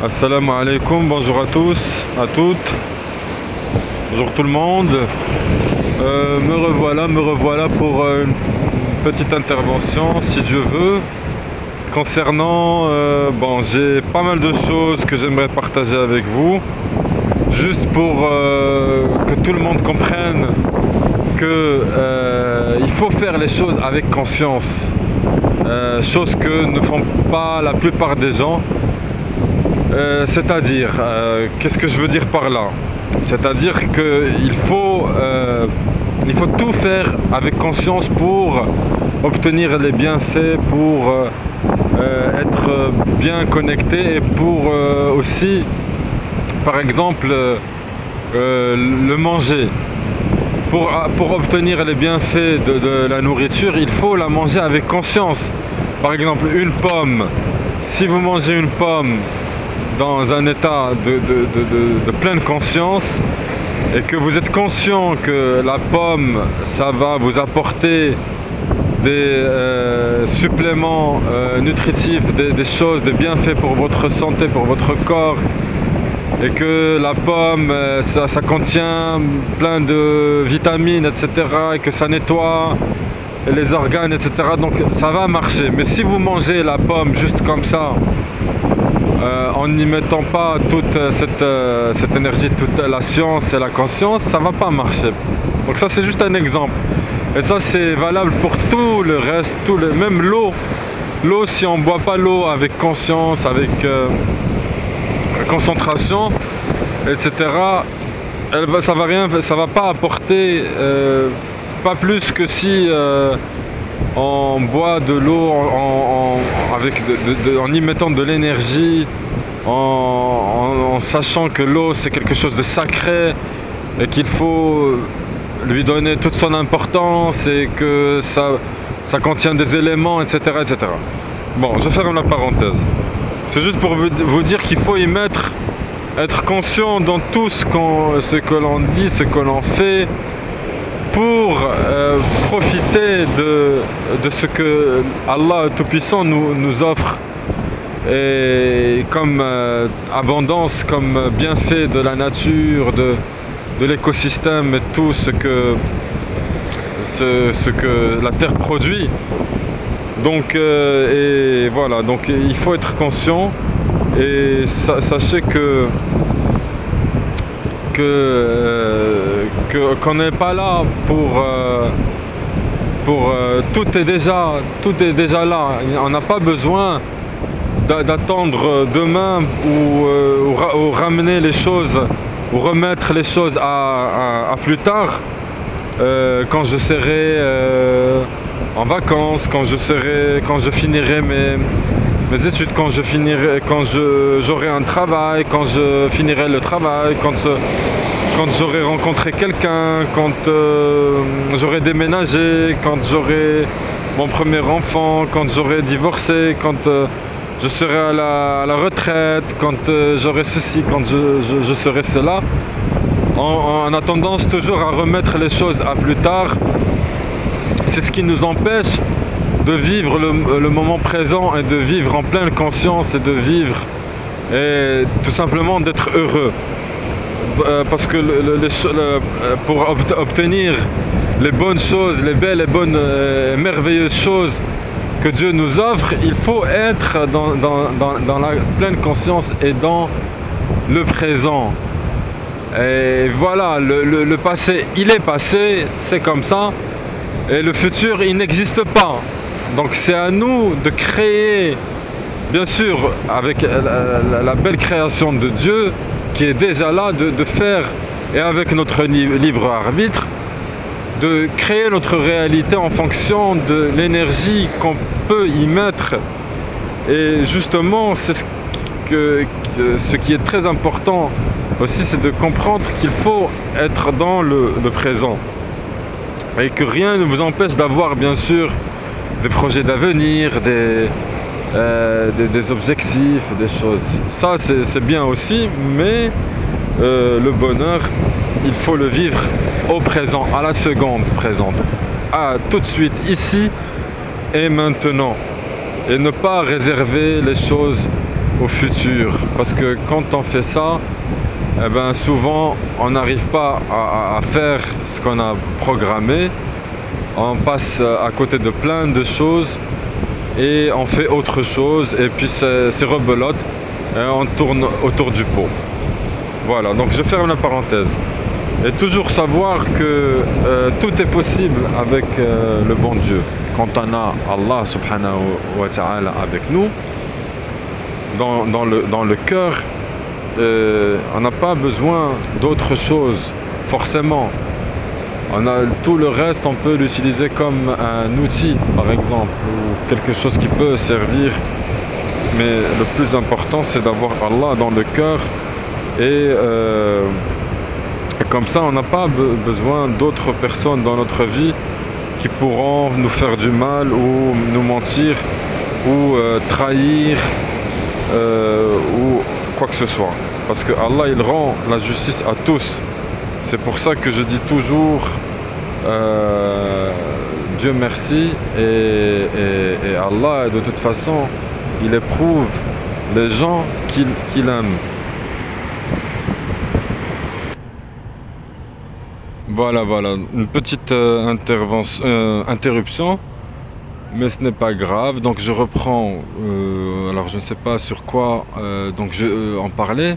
Assalamu alaikum, bonjour à tous, à toutes, bonjour tout le monde. Me revoilà pour une petite intervention, si Dieu veut, concernant, j'ai pas mal de choses que j'aimerais partager avec vous, juste pour que tout le monde comprenne que il faut faire les choses avec conscience, chose que ne font pas la plupart des gens. C'est-à-dire, qu'est-ce que je veux dire par là? C'est-à-dire il faut tout faire avec conscience pour obtenir les bienfaits, pour être bien connecté et pour aussi, par exemple, le manger. Pour obtenir les bienfaits de la nourriture, il faut la manger avec conscience. Par exemple, une pomme. Si vous mangez une pomme dans un état de pleine conscience et que vous êtes conscient que la pomme, ça va vous apporter des suppléments nutritifs, des choses, des bienfaits pour votre santé, pour votre corps, et que la pomme, ça contient plein de vitamines, etc., et que ça nettoie les organes, etc., donc ça va marcher. Mais si vous mangez la pomme juste comme ça, en n'y mettant pas toute cette énergie, toute la science et la conscience, ça va pas marcher. Donc ça, c'est juste un exemple. Et ça, c'est valable pour tout le reste, même l'eau. L'eau, si on ne boit pas l'eau avec conscience, avec concentration, etc., ça va pas apporter pas plus que si on boit de l'eau en y mettant de l'énergie, en sachant que l'eau c'est quelque chose de sacré et qu'il faut lui donner toute son importance et que ça contient des éléments, etc., etc. Bon, je ferme la parenthèse. C'est juste pour vous dire qu'il faut être conscient dans tout ce que l'on dit, ce que l'on fait, pour profiter de ce que Allah Tout-Puissant nous offre, et comme abondance, comme bienfait de la nature, de l'écosystème et tout ce que la terre produit. Donc et voilà, donc il faut être conscient, et sachez qu'on n'est pas là pour tout est déjà là. On n'a pas besoin d'attendre demain ou ramener les choses ou remettre les choses à plus tard, quand je serai en vacances, quand je finirai mes études, quand j'aurai un travail, quand je finirai le travail, quand j'aurai rencontré quelqu'un, quand j'aurai déménagé, quand j'aurai mon premier enfant, quand j'aurai divorcé, quand je serai à la retraite, quand j'aurai ceci, quand je serai cela. On a tendance toujours à remettre les choses à plus tard. C'est ce qui nous empêche de vivre le moment présent et de vivre en pleine conscience et de vivre et tout simplement d'être heureux. Parce que pour obtenir les bonnes choses, les belles et bonnes merveilleuses choses que Dieu nous offre, il faut être dans la pleine conscience et dans le présent. Et voilà, le passé, il est passé, c'est comme ça, et le futur, il n'existe pas. Donc c'est à nous de créer, bien sûr, avec la belle création de Dieu, qui est déjà là, de faire, et avec notre libre arbitre, de créer notre réalité en fonction de l'énergie qu'on peut y mettre. Et justement, c'est ce qui est très important aussi, c'est de comprendre qu'il faut être dans le présent. Et que rien ne vous empêche d'avoir, bien sûr, des projets d'avenir, des objectifs, des choses. Ça, c'est bien aussi, mais le bonheur, il faut le vivre au présent, à la seconde présente, tout de suite, ici et maintenant. Et ne pas réserver les choses au futur. Parce que quand on fait ça, eh ben souvent on n'arrive pas à faire ce qu'on a programmé. On passe à côté de plein de choses et on fait autre chose et puis c'est rebelote et on tourne autour du pot. Voilà, donc je ferme la parenthèse. Et toujours savoir que tout est possible avec le bon Dieu. Quand on a Allah subhanahu wa ta'ala avec nous, dans le cœur, on n'a pas besoin d'autre chose, forcément. Tout le reste, on peut l'utiliser comme un outil, par exemple, ou quelque chose qui peut servir. Mais le plus important, c'est d'avoir Allah dans le cœur et comme ça, on n'a pas besoin d'autres personnes dans notre vie qui pourront nous faire du mal ou nous mentir ou trahir ou quoi que ce soit. Parce que Allah, il rend la justice à tous. C'est pour ça que je dis toujours Dieu merci et Allah, de toute façon, il éprouve les gens qu'il aime. Voilà, une petite interruption, mais ce n'est pas grave. Donc je reprends. Alors je ne sais pas sur quoi donc je en parlais.